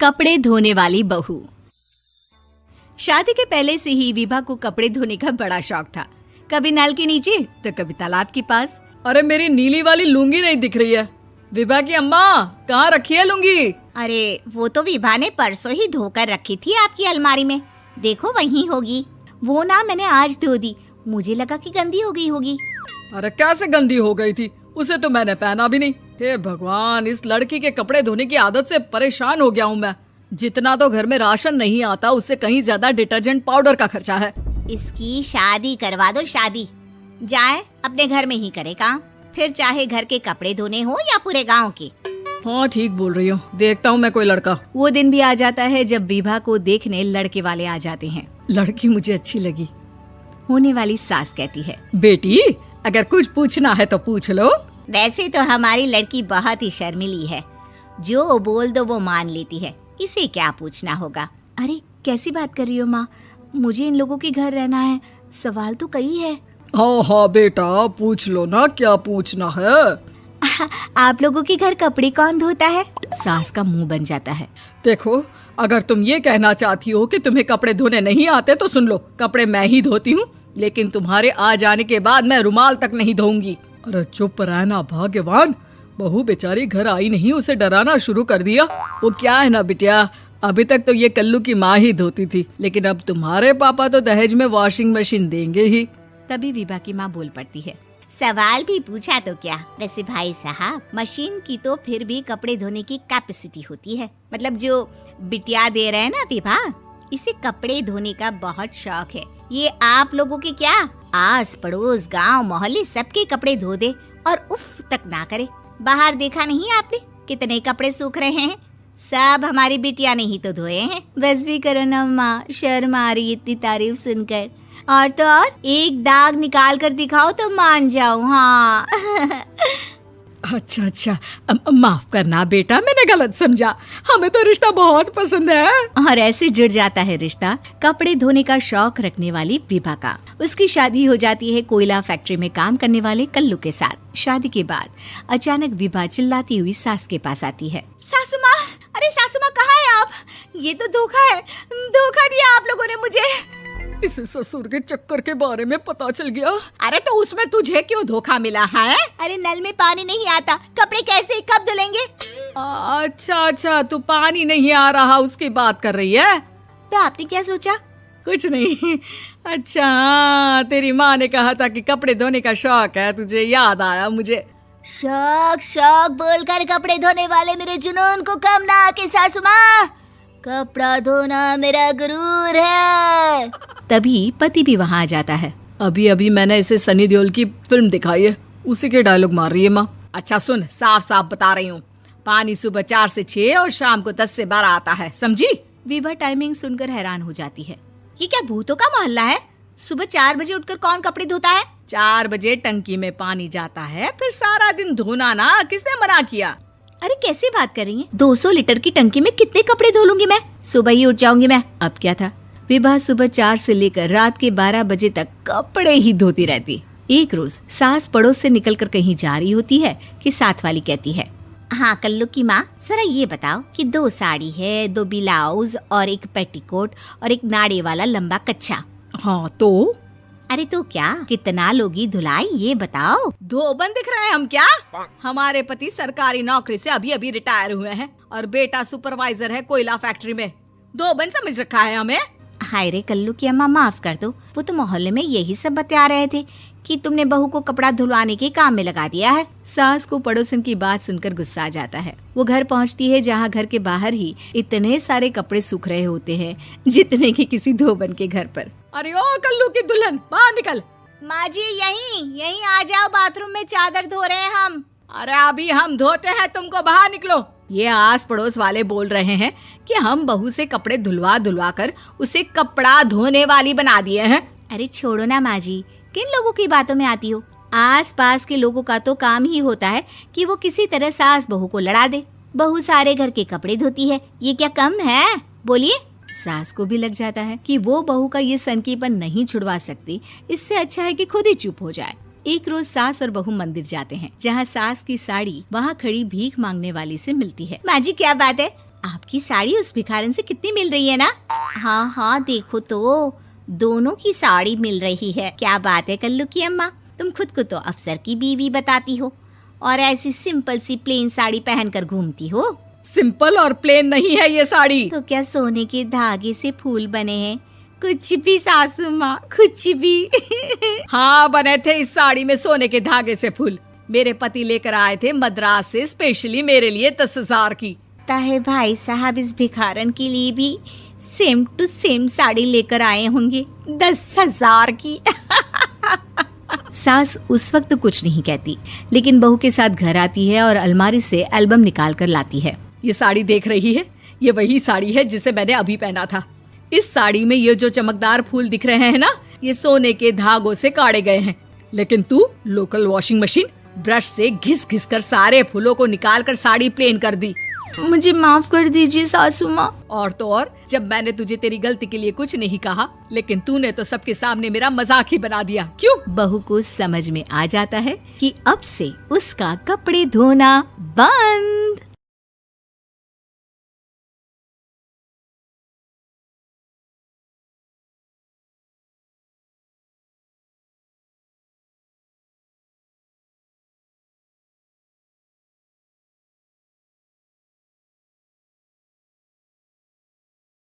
कपड़े धोने वाली बहू। शादी के पहले से ही विभा को कपड़े धोने का बड़ा शौक था। कभी नल के नीचे तो कभी तालाब के पास। अरे मेरी नीली वाली लुंगी नहीं दिख रही है। विभा की अम्मा, कहाँ रखी है लुंगी? अरे वो तो विभा ने परसों ही धोकर रखी थी आपकी अलमारी में, देखो वहीं होगी। वो ना मैंने आज धो दी, मुझे लगा कि गंदी हो गई होगी। अरे कैसे गंदी हो गई थी? उसे तो मैंने पहना भी नहीं। हे भगवान, इस लड़की के कपड़े धोने की आदत से परेशान हो गया हूँ मैं। जितना तो घर में राशन नहीं आता, उससे कहीं ज्यादा डिटर्जेंट पाउडर का खर्चा है। इसकी शादी करवा दो, शादी। जाए अपने घर में ही करे काम, फिर चाहे घर के कपड़े धोने हो या पूरे गांव के। हाँ ठीक बोल रही हो, देखता हूँ मैं कोई लड़का। वो दिन भी आ जाता है जब विभा को देखने लड़के वाले आ जाते हैं। लड़की मुझे अच्छी लगी। होने वाली सास कहती है, बेटी अगर कुछ पूछना है तो पूछ लो। वैसे तो हमारी लड़की बहुत ही शर्मीली है, जो बोल दो वो मान लेती है, इसे क्या पूछना होगा। अरे कैसी बात कर रही हो माँ, मुझे इन लोगों के घर रहना है, सवाल तो कई है। हाँ हाँ बेटा, पूछ लो ना, क्या पूछना है। आप लोगों के घर कपड़े कौन धोता है? सास का मुंह बन जाता है। देखो, अगर तुम ये कहना चाहती हो कि तुम्हें कपड़े धोने नहीं आते तो सुन लो, कपड़े मैं ही धोती हूँ, लेकिन तुम्हारे आ जाने के बाद मैं रुमाल तक नहीं धोऊंगी। अरे चुप रहना भाग्यवान, बहू बेचारी घर आई नहीं, उसे डराना शुरू कर दिया। वो क्या है ना बिटिया, अभी तक तो ये कल्लू की माँ ही धोती थी, लेकिन अब तुम्हारे पापा तो दहेज में वॉशिंग मशीन देंगे ही। तभी विभा की माँ बोल पड़ती है, सवाल भी पूछा तो क्या। वैसे भाई साहब, मशीन की तो फिर भी कपड़े धोने की कैपेसिटी होती है। मतलब जो बिटिया दे रहे हैं ना विभा, इसे कपड़े धोने का बहुत शौक है। ये आप लोगों के क्या, आस पड़ोस गांव मोहल्ले सबके कपड़े धो दे और उफ तक ना करे। बाहर देखा नहीं आपने कितने कपड़े सूख रहे हैं? सब हमारी बिटिया ने ही तो धोए हैं। बस भी करो ना माँ, शर्म आ रही इतनी तारीफ सुनकर। और तो और एक दाग निकाल कर दिखाओ तो मान जाओ। हाँ अच्छा, माफ करना बेटा, मैंने गलत समझा। हमें तो रिश्ता बहुत पसंद है। और ऐसे जुड़ जाता है रिश्ता कपड़े धोने का शौक रखने वाली विभा का। उसकी शादी हो जाती है कोयला फैक्ट्री में काम करने वाले कल्लू के साथ। शादी के बाद अचानक विभा चिल्लाती हुई सास के पास आती है। सासू माँ, अरे सासू माँ कहाँ है आप? ये तो धोखा है, धोखा दिया आप लोगों ने मुझे। इसे ससुर के चक्कर के बारे में पता चल गया। अरे तो उसमें तुझे क्यों धोखा मिला है? अरे नल में पानी नहीं आता, कपड़े कैसे कब धुलेंगे? अच्छा, तू पानी नहीं आ रहा उसकी बात कर रही है। तो आपने क्या सोचा? कुछ नहीं। अच्छा, तेरी माँ ने कहा था कि कपड़े धोने का शौक है तुझे, याद आया मुझे। शौक बोलकर कपड़े धोने वाले मेरे जुनून को कम ना आके सासू माँ, कपड़ा धोना मेरा गुरूर है। तभी पति भी वहाँ आ जाता है। अभी मैंने इसे सनी देओल की फिल्म दिखाई है, उसी के डायलॉग मार रही है माँ। अच्छा सुन, साफ साफ बता रही हूँ, पानी सुबह 4 से 6 और शाम को 10 से 12 आता है, समझी? विभा टाइमिंग सुनकर हैरान हो जाती है। ये क्या भूतों का मोहल्ला है? सुबह 4 बजे उठकर कौन कपड़े धोता है? 4 बजे टंकी में पानी जाता है, फिर सारा दिन धोना ना, किसने मना किया? अरे कैसी बात कर रही हैं? 200 लीटर की टंकी में कितने कपड़े धो लूंगी मैं? सुबह ही उठ जाऊंगी मैं। अब क्या था, विभा सुबह 4 से लेकर रात के 12 बजे तक कपड़े ही धोती रहती। एक रोज सास पड़ोस से निकलकर कहीं जा रही होती है कि साथ वाली कहती है, हाँ कल्लू की माँ, जरा ये बताओ कि 2 साड़ी है, 2 ब्लाउज और एक पेटीकोट और एक नाड़े वाला लंबा कच्छा। हाँ तो? अरे तो क्या, कितना लोगी धुलाई ये बताओ। धोबन दिख रहे हैं हम क्या? हमारे पति सरकारी नौकरी से अभी रिटायर हुए हैं और बेटा सुपरवाइजर है कोयला फैक्ट्री में। धोबन समझ रखा है हमें? हाय रे कल्लू की अम्मा, माफ कर दो, वो तो मोहल्ले में यही सब बता रहे थे कि तुमने बहू को कपड़ा धुलवाने के काम में लगा दिया है। सास को पड़ोसन की बात सुनकर गुस्सा आ जाता है। वो घर पहुंचती है जहां घर के बाहर ही इतने सारे कपड़े सूख रहे होते हैं जितने कि किसी धोबन के घर पर। अरे ओ कल्लू की दुल्हन, बाहर निकल। माँ जी यहीं आ जाओ, बाथरूम में चादर धो रहे हैं हम। अरे अभी हम धोते हैं, तुमको बाहर निकलो। ये आस पड़ोस वाले बोल रहे हैं कि हम बहू से कपड़े धुलवा कर उसे कपड़ा धोने वाली बना दिए हैं। अरे छोड़ो ना माँ जी, किन लोगों की बातों में आती हो? आस पास के लोगों का तो काम ही होता है कि वो किसी तरह सास बहू को लड़ा दे। बहू सारे घर के कपड़े धोती है, ये क्या कम है? बोलिए। सास को भी लग जाता है कि वो बहू का ये सनकीपन नहीं छुड़वा सकती, इससे अच्छा है कि खुद ही चुप हो जाए। एक रोज सास और बहू मंदिर जाते हैं, जहाँ सास की साड़ी वहाँ खड़ी भीख मांगने वाली से मिलती है। माँ जी क्या बात है, आपकी साड़ी उस भिखारन से कितनी मिल रही है ना? हाँ हाँ देखो तो, दोनों की साड़ी मिल रही है। क्या बात है कल्लू की अम्मा, तुम खुद को तो अफसर की बीवी बताती हो और ऐसी सिंपल सी प्लेन साड़ी पहनकर घूमती हो। सिंपल और प्लेन नहीं है ये साड़ी। तो क्या सोने के धागे से फूल बने हैं? कुछ भी सासू माँ, कुछ भी। हाँ बने थे इस साड़ी में सोने के धागे से फूल। मेरे पति लेकर आए थे मद्रास से स्पेशली मेरे लिए 10,000 की। ताहे भाई साहब इस भिखारन के लिए भी सेम टू सेम साड़ी लेकर आए होंगे 10,000 की। सास उस वक्त कुछ नहीं कहती, लेकिन बहू के साथ घर आती है और अलमारी से एल्बम निकाल कर लाती है। ये साड़ी देख रही है, ये वही साड़ी है जिसे मैंने अभी पहना था। इस साड़ी में ये जो चमकदार फूल दिख रहे हैं ना, ये सोने के धागों से काटे गए हैं। लेकिन तू लोकल वॉशिंग मशीन ब्रश से घिस घिस कर सारे फूलों को निकाल कर साड़ी प्लेन कर दी। मुझे माफ कर दीजिए सासू माँ। और तो और, जब मैंने तुझे तेरी गलती के लिए कुछ नहीं कहा, लेकिन तूने तो सबके सामने मेरा मजाक ही बना दिया। क्यों? बहू को समझ में आ जाता है कि अब से उसका कपड़े धोना बंद।